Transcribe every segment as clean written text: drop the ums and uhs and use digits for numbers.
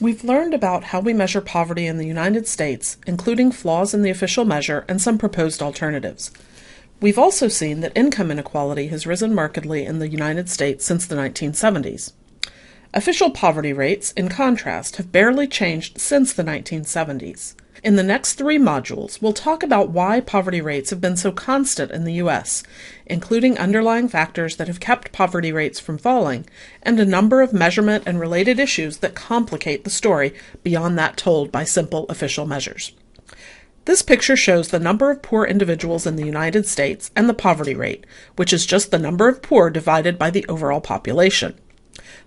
We've learned about how we measure poverty in the United States, including flaws in the official measure and some proposed alternatives. We've also seen that income inequality has risen markedly in the United States since the 1970s. Official poverty rates, in contrast, have barely changed since the 1970s. In the next 3 modules, we'll talk about why poverty rates have been so constant in the U.S., including underlying factors that have kept poverty rates from falling, and a number of measurement and related issues that complicate the story beyond that told by simple official measures. This picture shows the number of poor individuals in the United States and the poverty rate, which is just the number of poor divided by the overall population.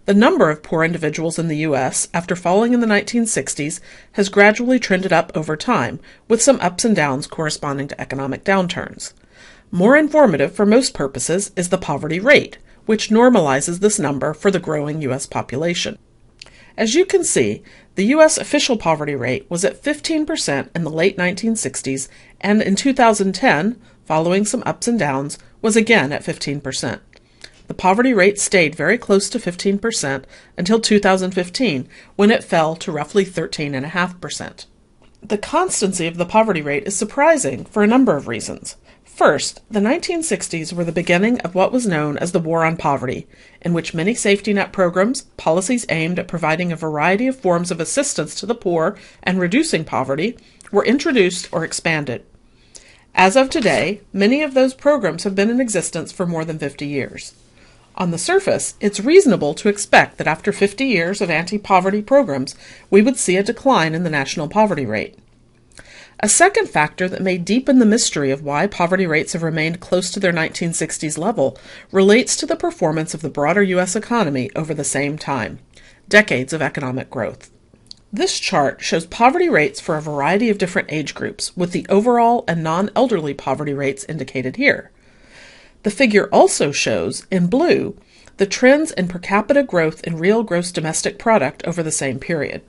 The number of poor individuals in the U.S., after falling in the 1960s, has gradually trended up over time, with some ups and downs corresponding to economic downturns. More informative for most purposes is the poverty rate, which normalizes this number for the growing U.S. population. As you can see, the U.S. official poverty rate was at 15% in the late 1960s, and in 2010, following some ups and downs, was again at 15%. The poverty rate stayed very close to 15% until 2015, when it fell to roughly 13.5%. The constancy of the poverty rate is surprising for a number of reasons. First, the 1960s were the beginning of what was known as the War on Poverty, in which many safety net programs, policies aimed at providing a variety of forms of assistance to the poor and reducing poverty, were introduced or expanded. As of today, many of those programs have been in existence for more than 50 years. On the surface, it's reasonable to expect that after 50 years of anti-poverty programs, we would see a decline in the national poverty rate. A second factor that may deepen the mystery of why poverty rates have remained close to their 1960s level relates to the performance of the broader U.S. economy over the same time, decades of economic growth. This chart shows poverty rates for a variety of different age groups, with the overall and non-elderly poverty rates indicated here. The figure also shows, in blue, the trends in per capita growth in real gross domestic product over the same period.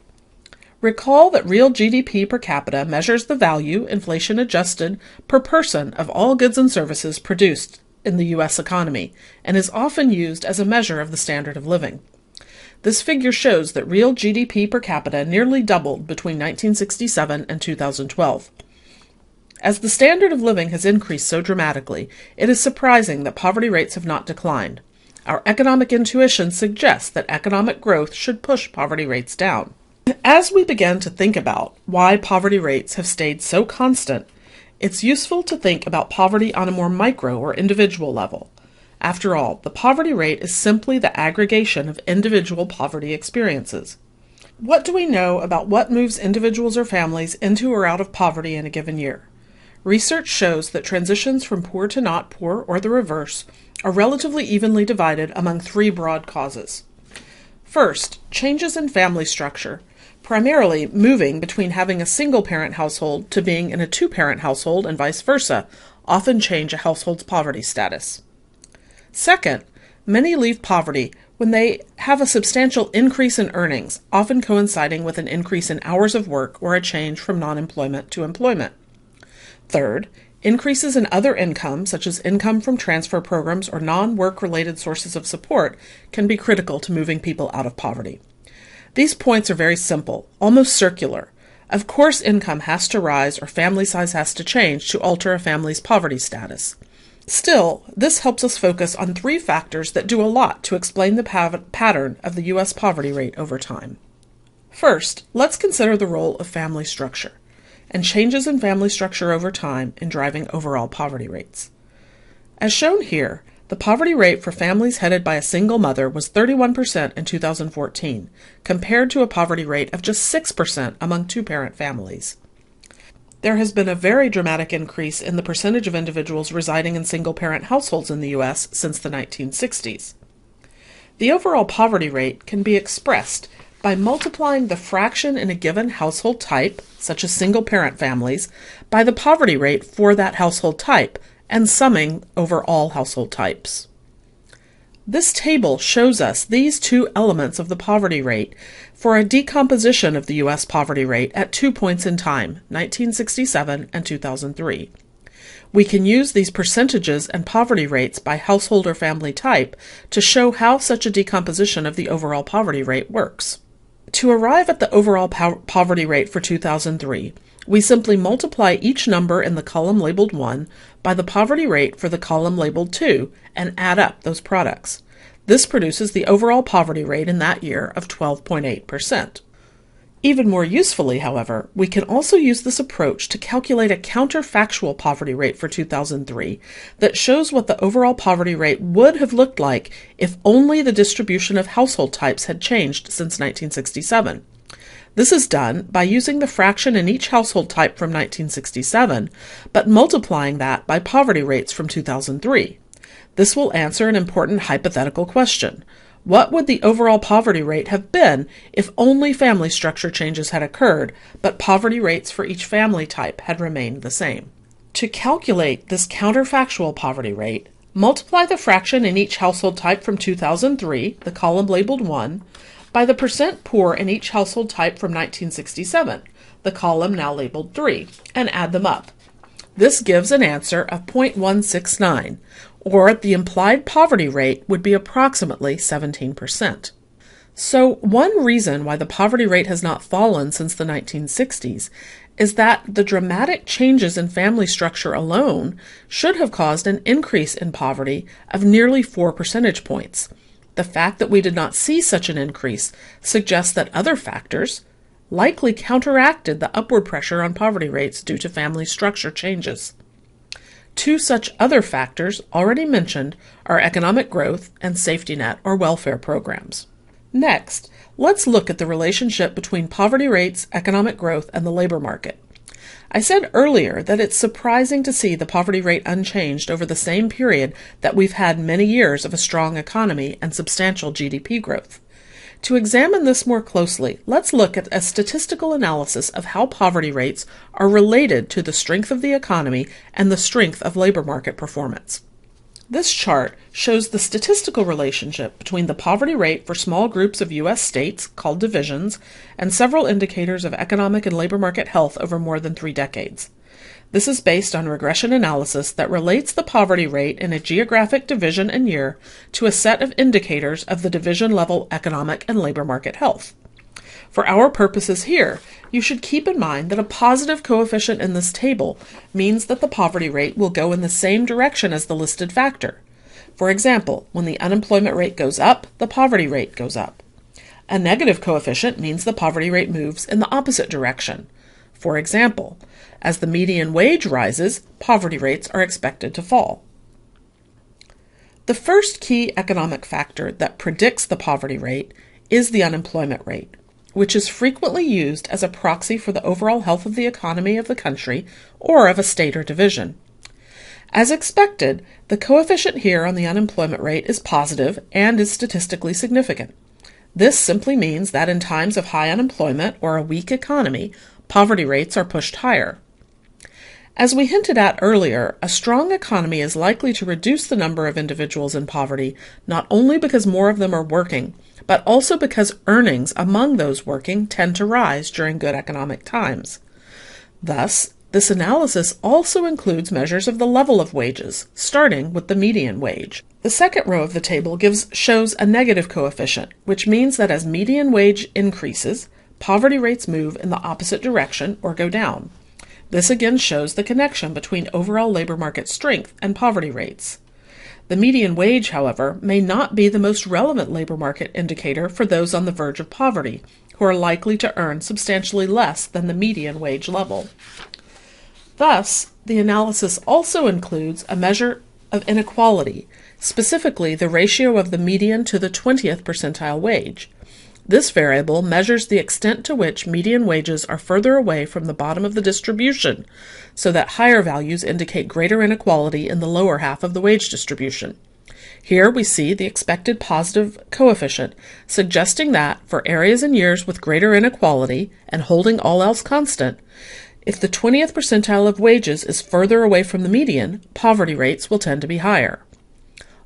Recall that real GDP per capita measures the value, inflation adjusted, per person of all goods and services produced in the U.S. economy, and is often used as a measure of the standard of living. This figure shows that real GDP per capita nearly doubled between 1967 and 2012. As the standard of living has increased so dramatically, it is surprising that poverty rates have not declined. Our economic intuition suggests that economic growth should push poverty rates down. As we begin to think about why poverty rates have stayed so constant, it's useful to think about poverty on a more micro or individual level. After all, the poverty rate is simply the aggregation of individual poverty experiences. What do we know about what moves individuals or families into or out of poverty in a given year? Research shows that transitions from poor to not poor, or the reverse, are relatively evenly divided among 3 broad causes. First, changes in family structure, primarily moving between having a single-parent household to being in a 2-parent household and vice versa, often change a household's poverty status. Second, many leave poverty when they have a substantial increase in earnings, often coinciding with an increase in hours of work or a change from non-employment to employment. Third, increases in other income, such as income from transfer programs or non-work-related sources of support, can be critical to moving people out of poverty. These points are very simple, almost circular. Of course, income has to rise or family size has to change to alter a family's poverty status. Still, this helps us focus on 3 factors that do a lot to explain the pattern of the U.S. poverty rate over time. First, let's consider the role of family structure and changes in family structure over time in driving overall poverty rates. As shown here, the poverty rate for families headed by a single mother was 31% in 2014, compared to a poverty rate of just 6% among 2-parent families. There has been a very dramatic increase in the percentage of individuals residing in single-parent households in the U.S. since the 1960s. The overall poverty rate can be expressed by multiplying the fraction in a given household type, such as single-parent families, by the poverty rate for that household type, and summing over all household types. This table shows us these 2 elements of the poverty rate for a decomposition of the U.S. poverty rate at 2 points in time, 1967 and 2003. We can use these percentages and poverty rates by household or family type to show how such a decomposition of the overall poverty rate works. To arrive at the overall poverty rate for 2003, we simply multiply each number in the column labeled 1 by the poverty rate for the column labeled 2 and add up those products. This produces the overall poverty rate in that year of 12.8%. Even more usefully, however, we can also use this approach to calculate a counterfactual poverty rate for 2003 that shows what the overall poverty rate would have looked like if only the distribution of household types had changed since 1967. This is done by using the fraction in each household type from 1967, but multiplying that by poverty rates from 2003. This will answer an important hypothetical question. What would the overall poverty rate have been if only family structure changes had occurred, but poverty rates for each family type had remained the same? To calculate this counterfactual poverty rate, multiply the fraction in each household type from 2003, the column labeled 1, by the percent poor in each household type from 1967, the column now labeled 3, and add them up. This gives an answer of 0.169, or the implied poverty rate would be approximately 17%. So one reason why the poverty rate has not fallen since the 1960s is that the dramatic changes in family structure alone should have caused an increase in poverty of nearly 4 percentage points. The fact that we did not see such an increase suggests that other factors likely counteracted the upward pressure on poverty rates due to family structure changes. Two such other factors already mentioned are economic growth and safety net or welfare programs. Next, let's look at the relationship between poverty rates, economic growth, and the labor market. I said earlier that it's surprising to see the poverty rate unchanged over the same period that we've had many years of a strong economy and substantial GDP growth. To examine this more closely, let's look at a statistical analysis of how poverty rates are related to the strength of the economy and the strength of labor market performance. This chart shows the statistical relationship between the poverty rate for small groups of U.S. states, called divisions, and several indicators of economic and labor market health over more than 3 decades. This is based on regression analysis that relates the poverty rate in a geographic division and year to a set of indicators of the division-level economic and labor market health. For our purposes here, you should keep in mind that a positive coefficient in this table means that the poverty rate will go in the same direction as the listed factor. For example, when the unemployment rate goes up, the poverty rate goes up. A negative coefficient means the poverty rate moves in the opposite direction. For example, as the median wage rises, poverty rates are expected to fall. The first key economic factor that predicts the poverty rate is the unemployment rate, which is frequently used as a proxy for the overall health of the economy of the country or of a state or division. As expected, the coefficient here on the unemployment rate is positive and is statistically significant. This simply means that in times of high unemployment or a weak economy, poverty rates are pushed higher. As we hinted at earlier, a strong economy is likely to reduce the number of individuals in poverty, not only because more of them are working, but also because earnings among those working tend to rise during good economic times. Thus, this analysis also includes measures of the level of wages, starting with the median wage. The second row of the table shows a negative coefficient, which means that as median wage increases, poverty rates move in the opposite direction or go down. This again shows the connection between overall labor market strength and poverty rates. The median wage, however, may not be the most relevant labor market indicator for those on the verge of poverty, who are likely to earn substantially less than the median wage level. Thus, the analysis also includes a measure of inequality, specifically the ratio of the median to the 20th percentile wage. This variable measures the extent to which median wages are further away from the bottom of the distribution, so that higher values indicate greater inequality in the lower half of the wage distribution. Here we see the expected positive coefficient, suggesting that for areas and years with greater inequality, and holding all else constant, if the 20th percentile of wages is further away from the median, poverty rates will tend to be higher.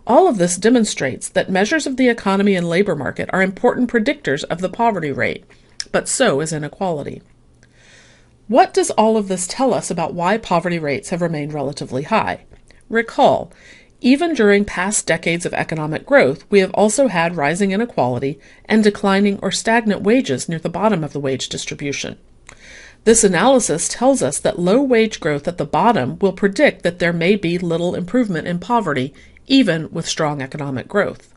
All of this demonstrates that measures of the economy and labor market are important predictors of the poverty rate, but so is inequality. What does all of this tell us about why poverty rates have remained relatively high? Recall, Even during past decades of economic growth, we have also had rising inequality and declining or stagnant wages near the bottom of the wage distribution. This analysis tells us that low wage growth at the bottom will predict that there may be little improvement in poverty, even with strong economic growth.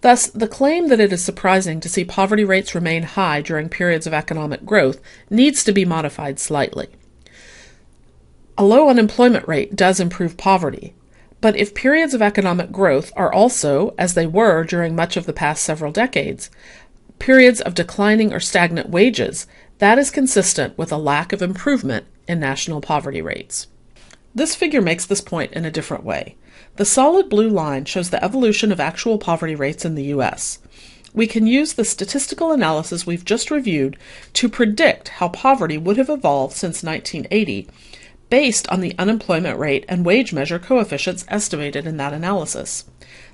Thus, the claim that it is surprising to see poverty rates remain high during periods of economic growth needs to be modified slightly. A low unemployment rate does improve poverty, but if periods of economic growth are also, as they were during much of the past several decades, periods of declining or stagnant wages, that is consistent with a lack of improvement in national poverty rates. This figure makes this point in a different way. The solid blue line shows the evolution of actual poverty rates in the U.S. We can use the statistical analysis we've just reviewed to predict how poverty would have evolved since 1980, based on the unemployment rate and wage measure coefficients estimated in that analysis.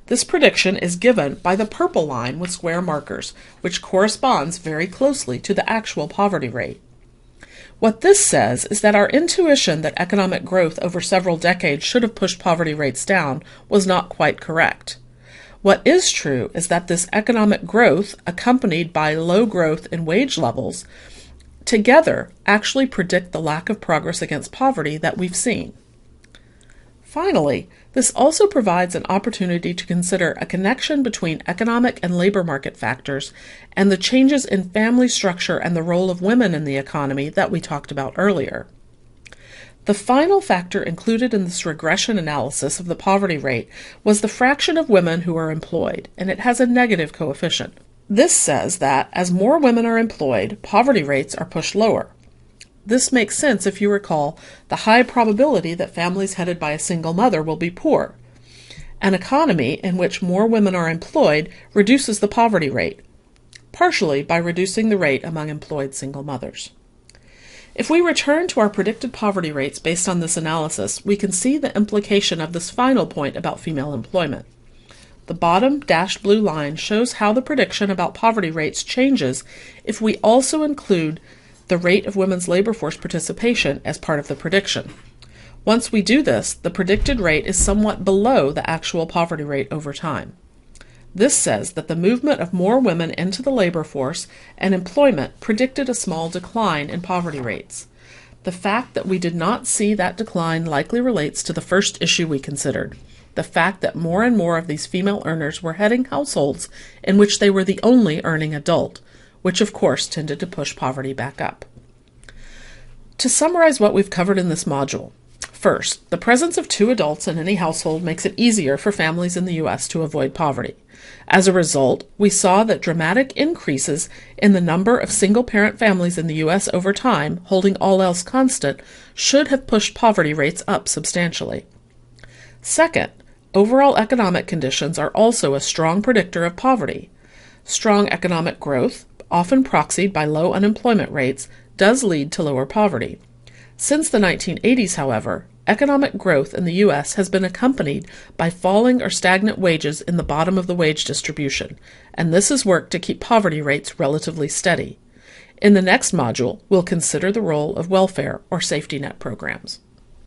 This prediction is given by the purple line with square markers, which corresponds very closely to the actual poverty rate. What this says is that our intuition that economic growth over several decades should have pushed poverty rates down was not quite correct. What is true is that this economic growth, accompanied by low growth in wage levels, together actually predict the lack of progress against poverty that we've seen. Finally, this also provides an opportunity to consider a connection between economic and labor market factors and the changes in family structure and the role of women in the economy that we talked about earlier. The final factor included in this regression analysis of the poverty rate was the fraction of women who are employed, and it has a negative coefficient. This says that as more women are employed, poverty rates are pushed lower. This makes sense if you recall the high probability that families headed by a single mother will be poor. An economy in which more women are employed reduces the poverty rate, partially by reducing the rate among employed single mothers. If we return to our predicted poverty rates based on this analysis, we can see the implication of this final point about female employment. The bottom dashed blue line shows how the prediction about poverty rates changes if we also include the rate of women's labor force participation as part of the prediction. Once we do this, the predicted rate is somewhat below the actual poverty rate over time. This says that the movement of more women into the labor force and employment predicted a small decline in poverty rates. The fact that we did not see that decline likely relates to the first issue we considered, the fact that more and more of these female earners were heading households in which they were the only earning adult, which of course tended to push poverty back up. To summarize what we've covered in this module, first, the presence of 2 adults in any household makes it easier for families in the U.S. to avoid poverty. As a result, we saw that dramatic increases in the number of single-parent families in the U.S. over time, holding all else constant, should have pushed poverty rates up substantially. Second, overall economic conditions are also a strong predictor of poverty. Strong economic growth, often proxied by low unemployment rates, does lead to lower poverty. Since the 1980s, however, economic growth in the U.S. has been accompanied by falling or stagnant wages in the bottom of the wage distribution, and this has worked to keep poverty rates relatively steady. In the next module, we'll consider the role of welfare or safety net programs.